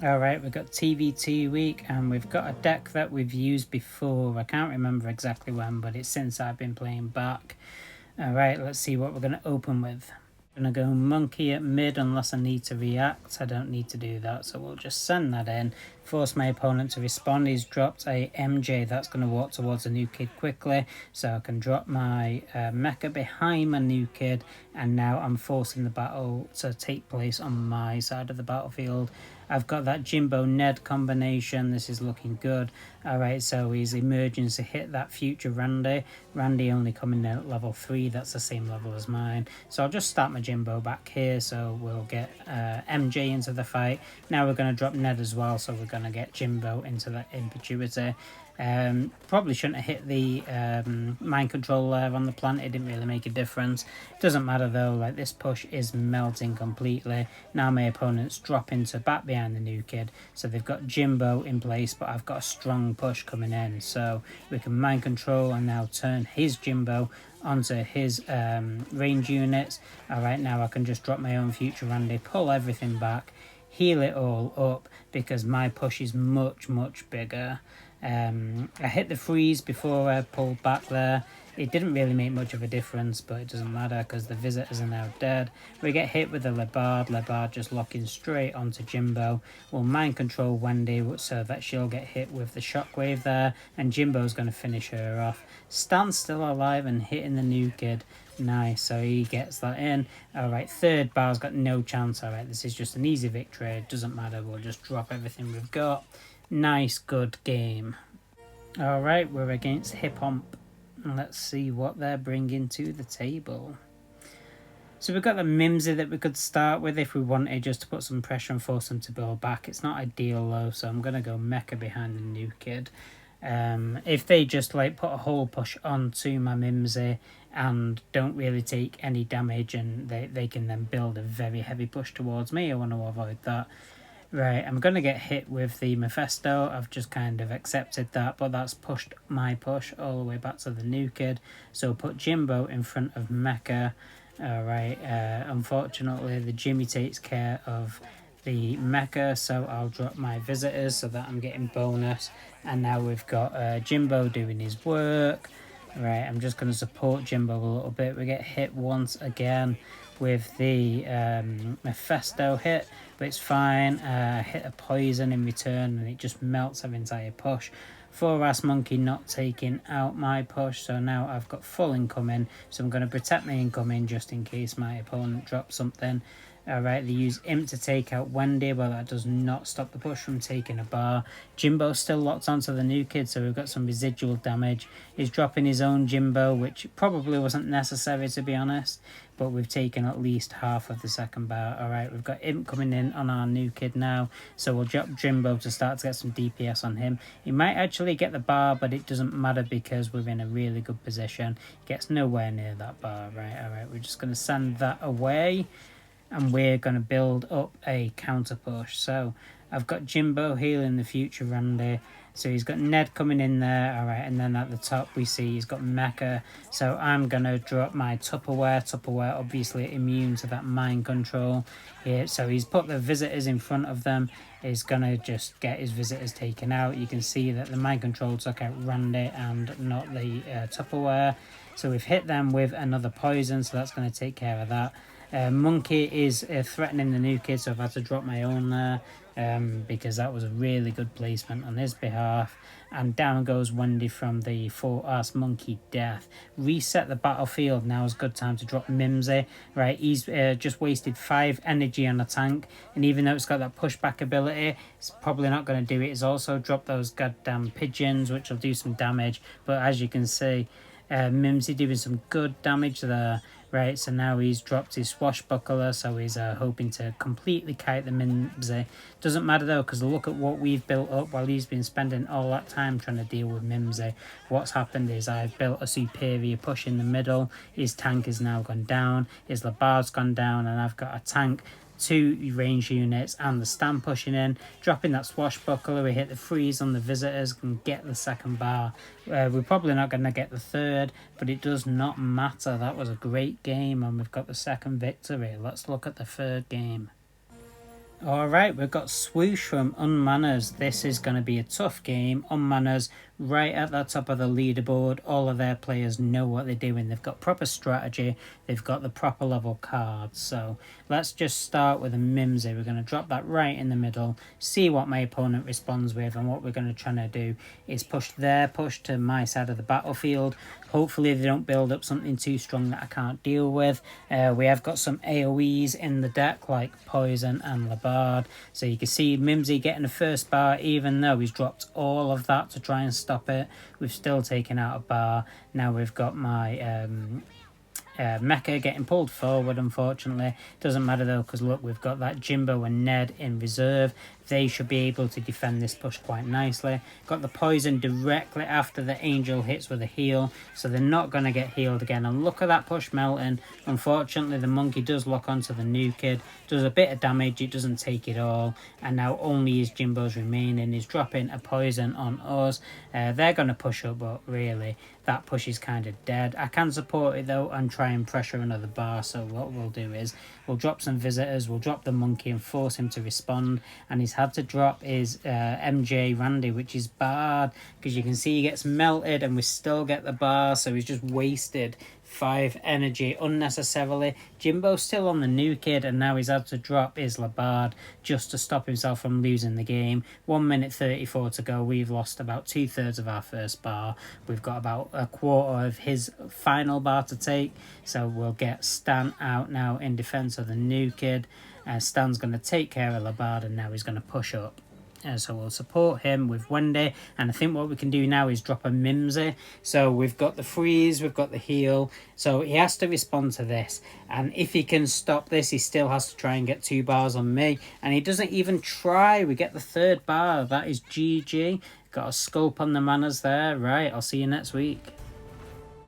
Alright, we've got TvT week, and we've got a deck that we've used before. I can't remember exactly when, but it's since I've been playing back. Alright, let's see what we're going to open with. I'm going to go monkey at mid unless I need to react. I don't need to do that, so we'll just send that in. Force my opponent to respond. He's dropped a MJ. That's going to walk towards a new kid quickly, so I can drop my mecha behind my new kid, and now I'm forcing the battle to take place on my side of the battlefield. I've got that Jimbo Ned combination. This is looking good. Alright, so he's emerging to hit that future Randy. Randy only coming in at level 3. That's the same level as mine. So I'll just start my Jimbo back here. So we'll get MJ into the fight. Now we're going to drop Ned as well. So we're going to get Jimbo into that in perpetuity. Probably shouldn't have hit the mind control there on the plant. It didn't really make a difference. Doesn't matter though, like this push is melting completely. Now my opponent's dropping to back behind the new kid, so they've got Jimbo in place, but I've got a strong push coming in, so we can mind control and now turn his Jimbo onto his range units. Alright, now I can just drop my own future Randy, pull everything back, heal it all up, because my push is much bigger. I hit the freeze before I pulled back there. It didn't really make much of a difference, but it doesn't matter because the visitors are now dead. We get hit with the Lebard just locking straight onto Jimbo. We'll mind control Wendy so that she'll get hit with the shockwave there, and Jimbo's going to finish her off. Stan's still alive and hitting the new kid. Nice, so he gets that in. Alright, third bar's got no chance. Alright, this is just an easy victory. It doesn't matter, we'll just drop everything we've got. Nice, good game. Alright, we're against Hip Hop. Let's see what they're bringing to the table. So we've got the Mimsy that we could start with if we wanted, just to put some pressure and force them to build back. It's not ideal though, so I'm going to go Mecha behind the new kid. If they just like put a whole push onto my Mimsy and don't really take any damage, and they can then build a very heavy push towards me, I want to avoid that. Right, I'm going to get hit with the Mephisto. I've just kind of accepted that, but that's pushed my push all the way back to the new kid. So put Jimbo in front of Mecha. Alright, unfortunately the Jimmy takes care of the Mecha, so I'll drop my visitors so that I'm getting bonus. And now we've got Jimbo doing his work. Right, I'm just going to support Jimbo a little bit. We get hit once again with the Mephisto hit, but it's fine. Hit a poison in return and it just melts our entire push. 4-ass monkey not taking out my push, so now I've got full incoming, so I'm going to protect my incoming just in case my opponent drops something. Alright, they use Imp to take out Wendy, but that does not stop the push from taking a bar. Jimbo's still locked onto the new kid, so we've got some residual damage. He's dropping his own Jimbo, which probably wasn't necessary to be honest, but we've taken at least half of the second bar. Alright, we've got Imp coming in on our new kid now, so we'll drop Jimbo to start to get some DPS on him. He might actually get the bar, but it doesn't matter because we're in a really good position. He gets nowhere near that bar. Right, alright, we're just going to send that away. And we're going to build up a counter push. So I've got Jimbo healing the future Randy. So he's got Ned coming in there. Alright, and then at the top we see he's got Mecha. So I'm going to drop my Tupperware. Tupperware obviously immune to that mind control. Here. So he's put the visitors in front of them. He's going to just get his visitors taken out. You can see that the mind control took out Randy and not the Tupperware. So we've hit them with another poison. So that's going to take care of that. Monkey is threatening the new kid, so I've had to drop my own there because that was a really good placement on his behalf. And down goes Wendy from the 4-ass monkey death. Reset the battlefield. Now is a good time to drop Mimsy. Right, he's just wasted 5 energy on a tank, and even though it's got that pushback ability, it's probably not going to do it. It's also dropped those goddamn pigeons, which will do some damage, but as you can see, Mimsy doing some good damage there. Right, so now he's dropped his swashbuckler, so he's hoping to completely kite the Mimsy. Doesn't matter though, because look at what we've built up while he's been spending all that time trying to deal with Mimsy. What's happened is I've built a superior push in the middle. His tank has now gone down, his Lebard's gone down, and I've got a tank, 2 range units and the stand pushing in, dropping that swashbuckler. We hit the freeze on the visitors and get the second bar. We're probably not going to get the third, but it does not matter. That was a great game and we've got the second victory. Let's look at the third game. Alright, we've got Swoosh from Unmanners. This is going to be a tough game. Unmanners right at the top of the leaderboard. All of their players know what they're doing. They've got proper strategy. They've got the proper level cards. So let's just start with a Mimsy. We're going to drop that right in the middle, see what my opponent responds with, and what we're going to try to do is push their push to my side of the battlefield. Hopefully they don't build up something too strong that I can't deal with. We have got some AoEs in the deck like Poison and Labard. So you can see Mimsy getting the first bar, even though he's dropped all of that to try and stop it. We've still taken out a bar. Now we've got my Mecha getting pulled forward, unfortunately. Doesn't matter though, because look, we've got that Jimbo and Ned in reserve. They should be able to defend this push quite nicely. Got the poison directly after the angel hits with a heal, so they're not going to get healed again. And look at that push melting. Unfortunately, the monkey does lock onto the new kid, does a bit of damage, it doesn't take it all, and now only his Jimbo's remaining. He's dropping a poison on us. They're going to push up, but really, that push is kind of dead. I can support it though and try and pressure another bar, so what we'll do is we'll drop some visitors, we'll drop the monkey and force him to respond, and he's had to drop his MJ Randy, which is bad because you can see he gets melted and we still get the bar, so he's just wasted 5 energy unnecessarily. Jimbo's still on the new kid, and now he's had to drop his Labard just to stop himself from losing the game. 1 minute 34 to go. We've lost about 2/3 of our first bar. We've got about a quarter of his final bar to take, so we'll get Stan out now in defense of the new kid. Stan's going to take care of Labard, and now he's going to push up. So we'll support him with Wendy, and I think what we can do now is drop a Mimsy. So we've got the freeze, we've got the heal, so he has to respond to this, and if he can stop this, he still has to try and get 2 bars on me, and he doesn't even try. We get the 3rd bar. That is GG. Got a scope on the manners there. Right, I'll see you next week.